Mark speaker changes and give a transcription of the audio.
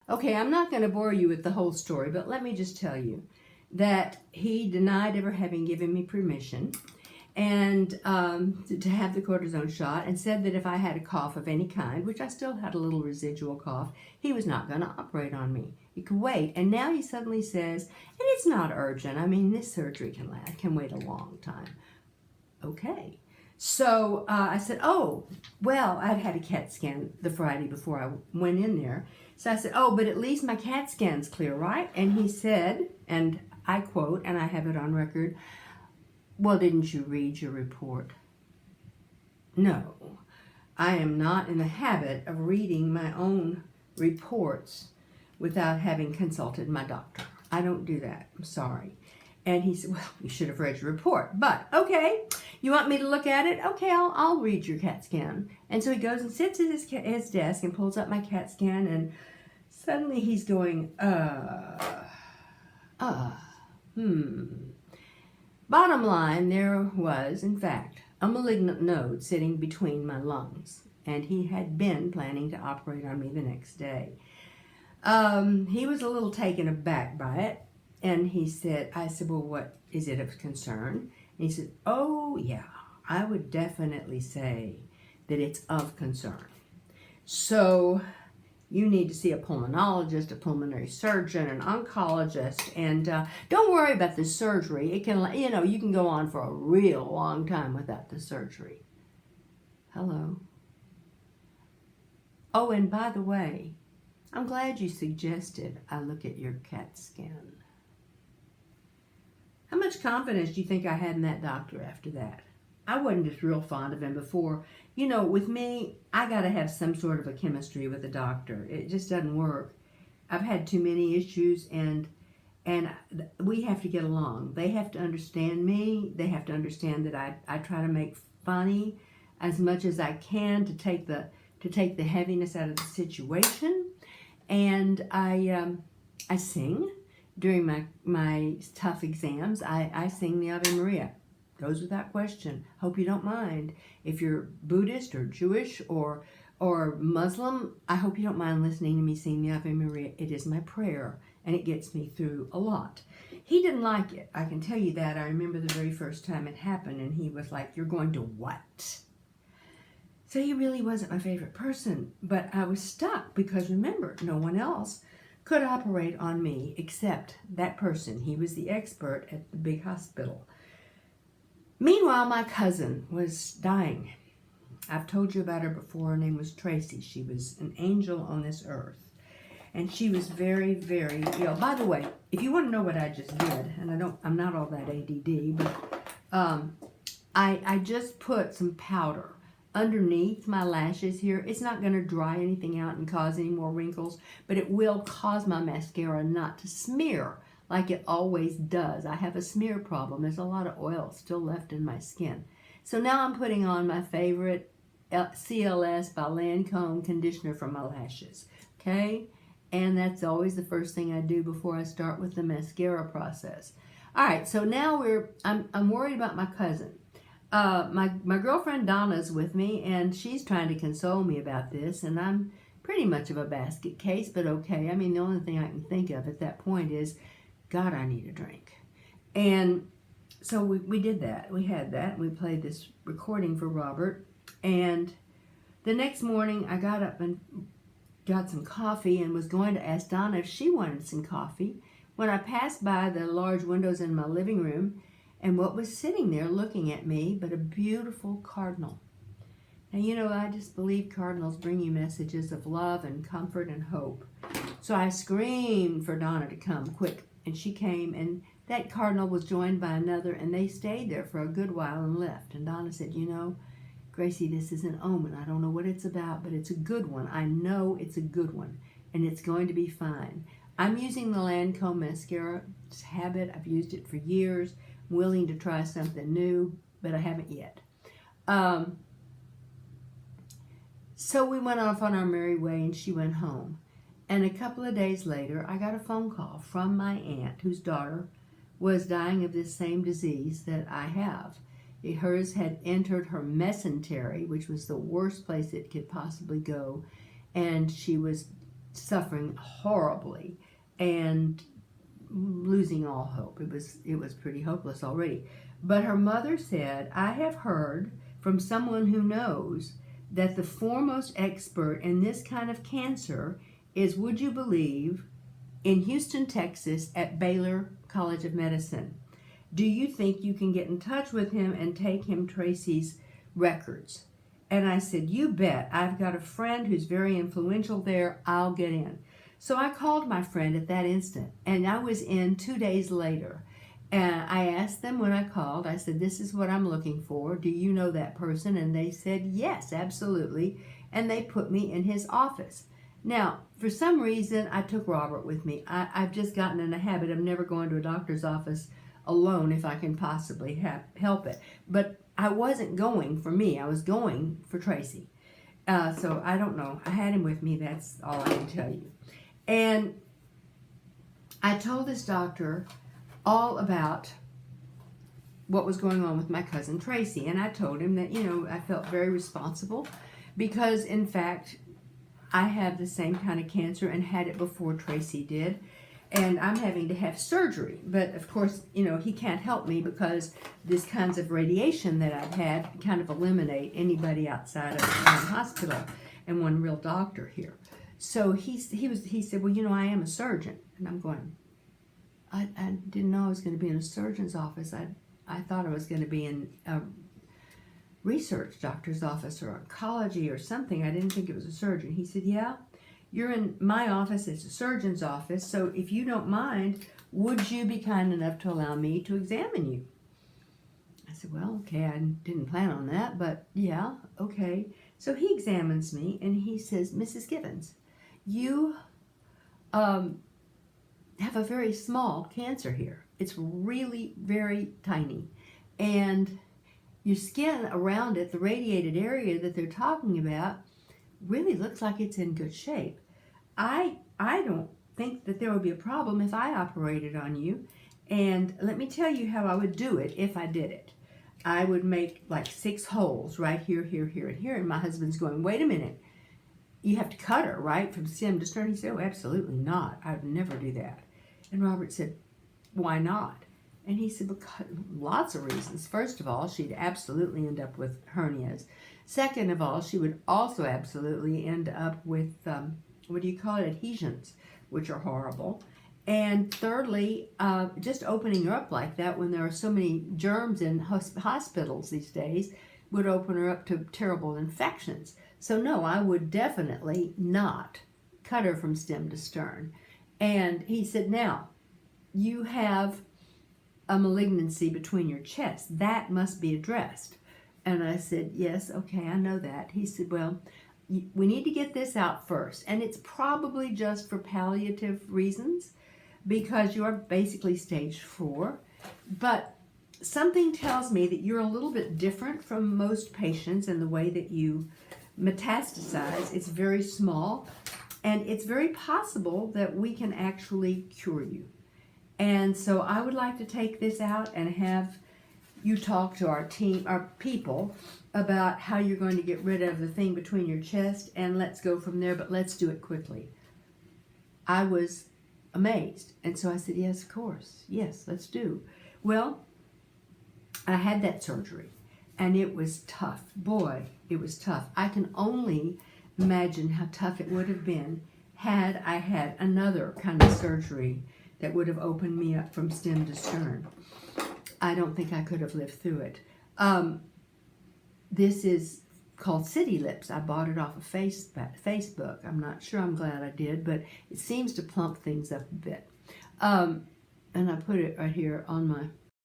Speaker 1: Okay, I'm not going to bore you with the whole story, but let me just tell you that he denied ever having given me permission and to have the cortisone shot, and said that if I had a cough of any kind, which I still had a little residual cough, he was not going to operate on me. He could wait. And now he suddenly says, and it's not urgent. I mean, this surgery can wait a long time. Okay. So I said, oh, well, I'd had a CAT scan the Friday before I went in there. So I said, oh, but at least my CAT scan's clear, right? And he said, and I quote, and I have it on record, well, didn't you read your report? No, I am not in the habit of reading my own reports without having consulted my doctor. I don't do that. I'm sorry. And he said, well, you should have read your report. But, okay, you want me to look at it? Okay, I'll read your CAT scan. And so he goes and sits at his desk and pulls up my CAT scan, and suddenly he's going, Bottom line, there was, in fact, a malignant node sitting between my lungs, and he had been planning to operate on me the next day. He was a little taken aback by it, and I said, well, what is it of concern? And he said, oh, yeah, I would definitely say that it's of concern. So you need to see a pulmonologist, a pulmonary surgeon, an oncologist, and don't worry about the surgery. It can, you can go on for a real long time without the surgery. Hello. Oh, and by the way, I'm glad you suggested I look at your CAT scan. How much confidence do you think I had in that doctor after that? I wasn't just real fond of him before. With me, I got to have some sort of a chemistry with a doctor. It just doesn't work. I've had too many issues, and we have to get along. They have to understand me. They have to understand that I try to make funny as much as I can to take the heaviness out of the situation. And I sing during my tough exams. I sing the Ave Maria. Goes without question. Hope you don't mind. If you're Buddhist or Jewish or Muslim, I hope you don't mind listening to me sing the Ave Maria. It is my prayer, and it gets me through a lot. He didn't like it. I can tell you that. I remember the very first time it happened, and he was like, you're going to what? So he really wasn't my favorite person, but I was stuck because, remember, no one else could operate on me except that person. He was the expert at the big hospital. Meanwhile, my cousin was dying. I've told you about her before. Her name was Tracy. She was an angel on this earth. And she was very, very ill. By the way, if you want to know what I just did, and I'm not all that ADD, but I just put some powder underneath my lashes here. It's not going to dry anything out and cause any more wrinkles, but it will cause my mascara not to smear like it always does. I have a smear problem. There's a lot of oil still left in my skin. So now I'm putting on my favorite CLS by Lancome conditioner for my lashes. Okay? And that's always the first thing I do before I start with the mascara process. All right, so now I'm worried about my cousin. My girlfriend Donna's with me, and she's trying to console me about this, and I'm pretty much of a basket case, but okay. I mean, the only thing I can think of at that point is, God, I need a drink. And so we did that. We had that. We played this recording for Robert. And the next morning, I got up and got some coffee and was going to ask Donna if she wanted some coffee when I passed by the large windows in my living room, and what was sitting there looking at me but a beautiful cardinal. Now, I just believe cardinals bring you messages of love and comfort and hope. So I screamed for Donna to come quick. And she came, and that cardinal was joined by another, and they stayed there for a good while and left. And Donna said, Gracie, this is an omen. I don't know what it's about, but it's a good one. I know it's a good one, and it's going to be fine. I'm using the Lancome mascara. It's a habit. I've used it for years. I'm willing to try something new, but I haven't yet. So we went off on our merry way, and she went home. And a couple of days later, I got a phone call from my aunt, whose daughter was dying of this same disease that I have. Hers had entered her mesentery, which was the worst place it could possibly go, and she was suffering horribly and losing all hope. It was pretty hopeless already. But her mother said, I have heard from someone who knows that the foremost expert in this kind of cancer is, would you believe, in Houston, Texas at Baylor College of Medicine. Do you think you can get in touch with him and take him Tracy's records? And I said, you bet. I've got a friend who's very influential there. I'll get in. So I called my friend at that instant, and I was in 2 days later. And I asked them when I called, I said, this is what I'm looking for. Do you know that person? And they said, yes, absolutely. And they put me in his office. Now, for some reason, I took Robert with me. I've just gotten in a habit of never going to a doctor's office alone if I can possibly help it. But I wasn't going for me. I was going for Tracy. So I don't know. I had him with me. That's all I can tell you. And I told this doctor all about what was going on with my cousin Tracy. And I told him that, I felt very responsible because, in fact, I have the same kind of cancer and had it before Tracy did. And I'm having to have surgery. But, of course, he can't help me because these kinds of radiation that I've had kind of eliminate anybody outside of one hospital and one real doctor here. So he said, well, I am a surgeon. And I'm going, I didn't know I was going to be in a surgeon's office. I thought I was going to be in a research doctor's office or oncology or something. I didn't think it was a surgeon. He said, yeah, you're in my office. It's a surgeon's office. So if you don't mind, would you be kind enough to allow me to examine you? I said, well, okay, I didn't plan on that, but yeah, okay. So he examines me and he says, Mrs. Givens, you have a very small cancer here. It's really very tiny. And your skin around it, the radiated area that they're talking about, really looks like it's in good shape. I don't think that there would be a problem if I operated on you. And let me tell you how I would do it if I did it. I would make like 6 holes right here, here, here, and here. And my husband's going, wait a minute. You have to cut her, right? From stem to stern. He said, oh, absolutely not. I would never do that. And Robert said, why not? And he said, because lots of reasons. First of all, she'd absolutely end up with hernias. Second of all, she would also absolutely end up with, adhesions, which are horrible. And thirdly, just opening her up like that when there are so many germs in hospitals these days would open her up to terrible infections. So no, I would definitely not cut her from stem to stern. And he said, now, you have a malignancy between your chests. That must be addressed. And I said, yes, okay, I know that. He said, well, we need to get this out first. And it's probably just for palliative reasons because you're basically stage 4. But something tells me that you're a little bit different from most patients in the way that you metastasize. It's very small. And it's very possible that we can actually cure you. And so I would like to take this out and have you talk to our team, our people, about how you're going to get rid of the thing between your chest, and let's go from there, but let's do it quickly. I was amazed. And so I said, yes, of course. Yes, let's do. Well, I had that surgery, and it was tough. Boy, it was tough. I can only imagine how tough it would have been had I had another kind of surgery that would have opened me up from stem to stern. I don't think I could have lived through it. This is called City Lips. I bought it off of Facebook. I'm not sure. I'm glad I did, but it seems to plump things up a bit. And I put it right here on my